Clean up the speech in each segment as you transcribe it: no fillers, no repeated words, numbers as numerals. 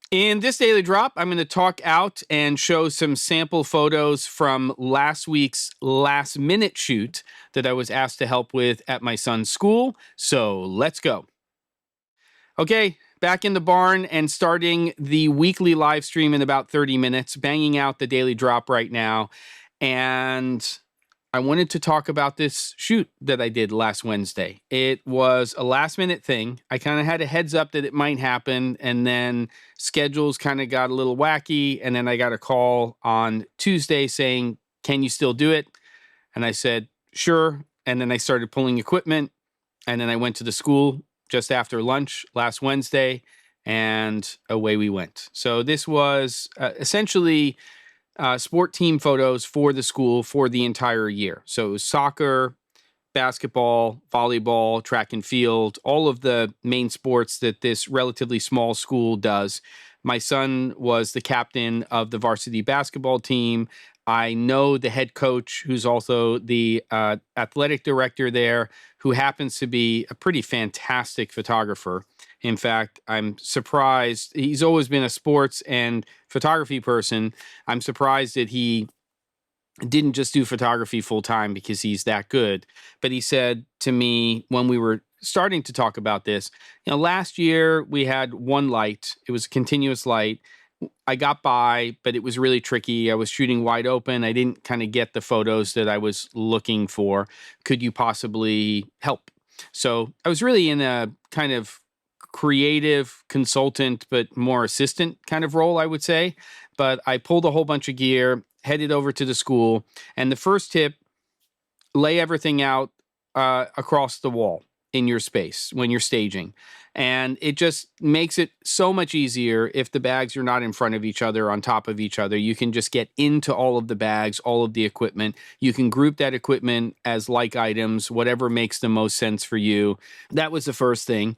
In this daily drop, I'm going to talk out and show some sample photos from last week's last minute shoot that I was asked to help with at my son's school. So let's go. Okay, back in the barn and starting the weekly live stream in about 30 minutes, banging out the daily drop right now. And I wanted to talk about this shoot that I did last Wednesday. It was a last minute thing. I kind of had a heads up that it might happen, and then schedules kind of got a little wacky. And then I got a call on Tuesday saying, "Can you still do it?" And I said, "Sure." And then I started pulling equipment, and then I went to the school just after lunch last Wednesday, and away we went. So this was essentially sport team photos for the school for the entire year. So it was soccer, basketball, volleyball, track and field, all of the main sports that this relatively small school does. My son was the captain of the varsity basketball team. I know the head coach, who's also the athletic director there, who happens to be a pretty fantastic photographer. In fact, I'm surprised. He's always been a sports and photography person. I'm surprised that he didn't just do photography full time because he's that good. But he said to me when we were starting to talk about this, last year we had one light. It was a continuous light. I got by, but it was really tricky. I was shooting wide open. I didn't kind of get the photos that I was looking for. Could you possibly help? So I was really in a kind of creative consultant, but more assistant kind of role, I would say. But I pulled a whole bunch of gear, headed over to the school. And the first tip, lay everything out across the wall in your space when you're staging. And it just makes it so much easier if the bags are not in front of each other, on top of each other. You can just get into all of the bags, all of the equipment. You can group that equipment as like items, whatever makes the most sense for you. That was the first thing.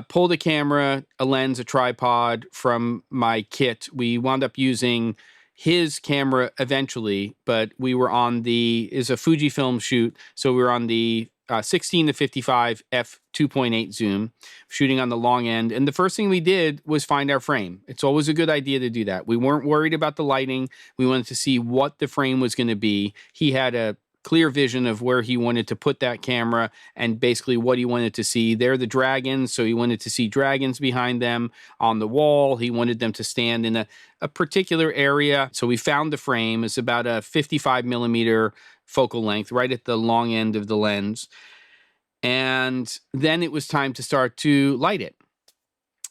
Pulled a camera, a lens, a tripod from my kit. We wound up using his camera eventually, but we were on is a Fujifilm shoot. So we were on the 16 to 55 f2.8 zoom, shooting on the long end. And the first thing we did was find our frame. It's always a good idea to do that. We weren't worried about the lighting. We wanted to see what the frame was going to be. He had a clear vision of where he wanted to put that camera and basically what he wanted to see. They're the dragons, so he wanted to see dragons behind them on the wall. He wanted them to stand in a particular area. So we found the frame. It's about a 55 millimeter focal length, right at the long end of the lens. And then it was time to start to light it.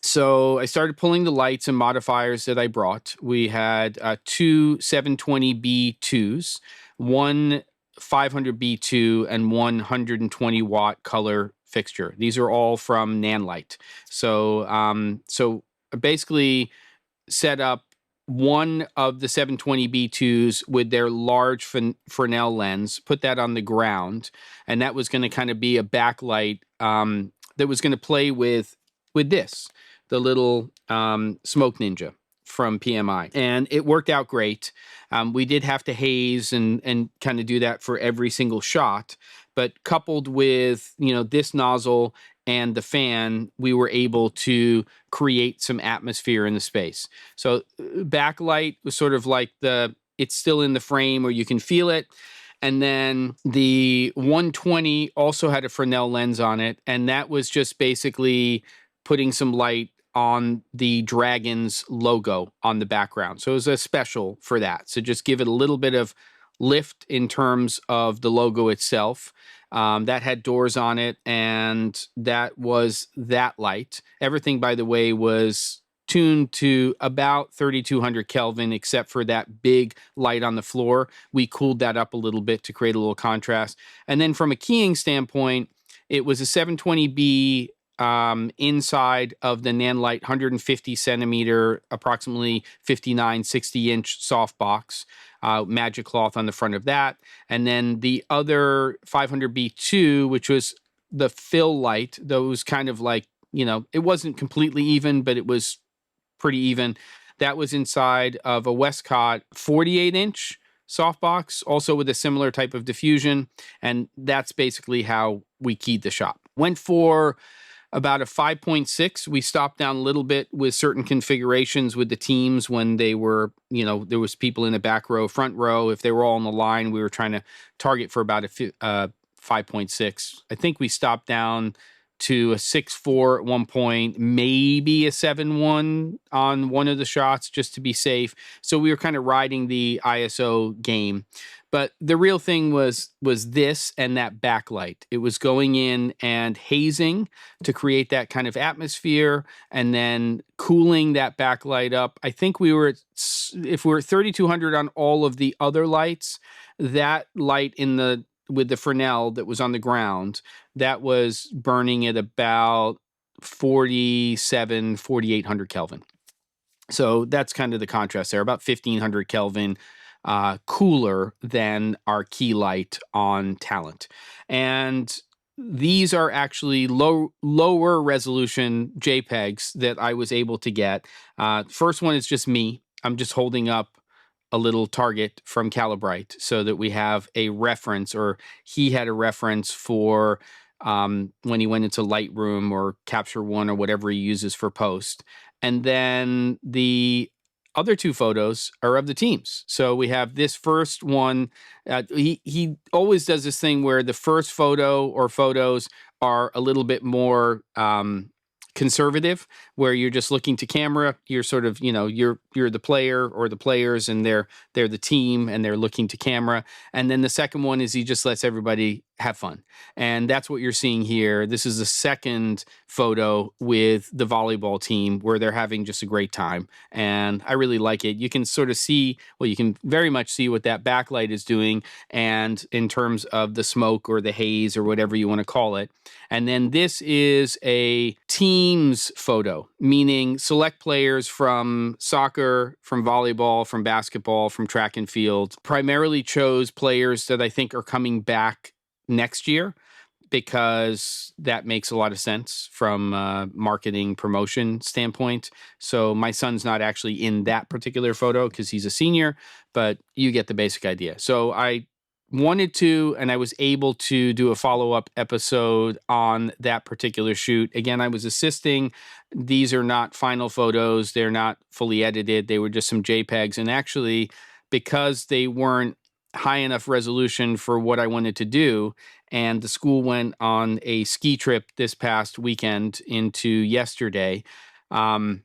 So I started pulling the lights and modifiers that I brought. We had two 720B2s, one 500B2, and 120 watt color fixture. These are all from Nanlite. So basically set up one of the 720B2s with their large Fresnel lens, put that on the ground, and that was going to kind of be a backlight that was going to play with this, the little Smoke Ninja from PMI. And it worked out great. We did have to haze and kind of do that for every single shot, but coupled with, this nozzle and the fan, we were able to create some atmosphere in the space. So backlight was sort of like it's still in the frame where you can feel it. And then the 120 also had a Fresnel lens on it. And that was just basically putting some light on the Dragon's logo on the background. So it was a special for that. So just give it a little bit of lift in terms of the logo itself. That had doors on it, and that was that light. Everything, by the way, was tuned to about 3200 Kelvin, except for that big light on the floor. We cooled that up a little bit to create a little contrast. And then from a keying standpoint, it was a 720B inside of the Nanlite 150 centimeter, approximately 59, 60 inch softbox. Magic cloth on the front of that. And then the other 500B2, which was the fill light, those kind of like, it wasn't completely even, but it was pretty even. That was inside of a Westcott 48 inch softbox, also with a similar type of diffusion. And that's basically how we keyed the shot. Went for about a 5.6. We stopped down a little bit with certain configurations with the teams when they were, you know, there was people in the back row, front row. If they were all on the line, we were trying to target for about a 5.6. I think we stopped down to a 6.4 at one point, maybe a 7.1 on one of the shots just to be safe. So we were kind of riding the ISO game. But the real thing was this and that backlight. It was going in and hazing to create that kind of atmosphere and then cooling that backlight up. I think we were, if we were 3200 on all of the other lights, that light with the Fresnel that was on the ground, that was burning at about 4,800 Kelvin. So that's kind of the contrast there, about 1,500 Kelvin cooler than our key light on Talent. And these are actually lower resolution JPEGs that I was able to get. First one is just me. I'm just holding up a little target from Calibrite so that we have a reference, or he had a reference for when he went into Lightroom or Capture One or whatever he uses for post. And then the other two photos are of the teams. So we have this first one. He always does this thing where the first photo or photos are a little bit more conservative, where you're just looking to camera. You're sort of, you know, you're the player or the players, and they're the team and they're looking to camera. And then the second one is he just lets everybody have fun. And that's what you're seeing here. This is the second photo with the volleyball team where they're having just a great time. And I really like it. You can sort of see, well, you can very much see what that backlight is doing, and in terms of the smoke or the haze or whatever you want to call it. And then this is a teams photo, meaning select players from soccer, from volleyball, from basketball, from track and field. Primarily chose players that I think are coming back next year, because that makes a lot of sense from a marketing promotion standpoint. So my son's not actually in that particular photo because he's a senior, but you get the basic idea. So I wanted to, and I was able to do a follow-up episode on that particular shoot. Again, I was assisting. These are not final photos. They're not fully edited. They were just some JPEGs. And actually, because they weren't high enough resolution for what I wanted to do, and the school went on a ski trip this past weekend into yesterday, and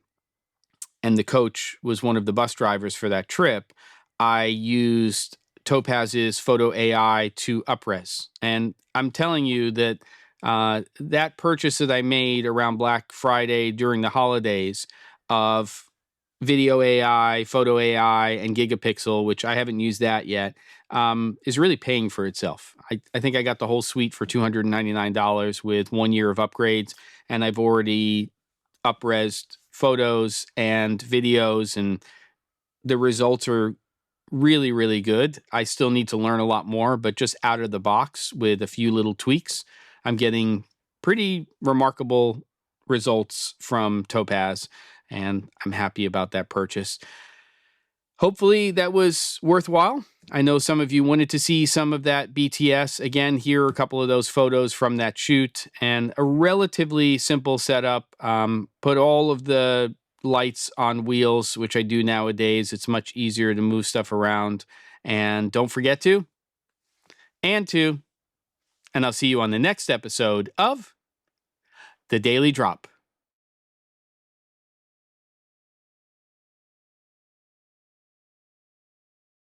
the coach was one of the bus drivers for that trip, I used Topaz's photo AI to upres. And I'm telling you that that purchase that I made around Black Friday during the holidays of video AI, photo AI, and Gigapixel, which I haven't used that yet, is really paying for itself. I think I got the whole suite for $299 with 1 year of upgrades, and I've already upresed photos and videos, and the results are really, really good. I still need to learn a lot more, but just out of the box with a few little tweaks, I'm getting pretty remarkable results from Topaz, and I'm happy about that purchase. Hopefully that was worthwhile. I know some of you wanted to see some of that BTS. Again, here are a couple of those photos from that shoot, and a relatively simple setup. Put all of the lights on wheels, which I do nowadays. It's much easier to move stuff around. And don't forget to, and I'll see you on the next episode of The Daily Drop.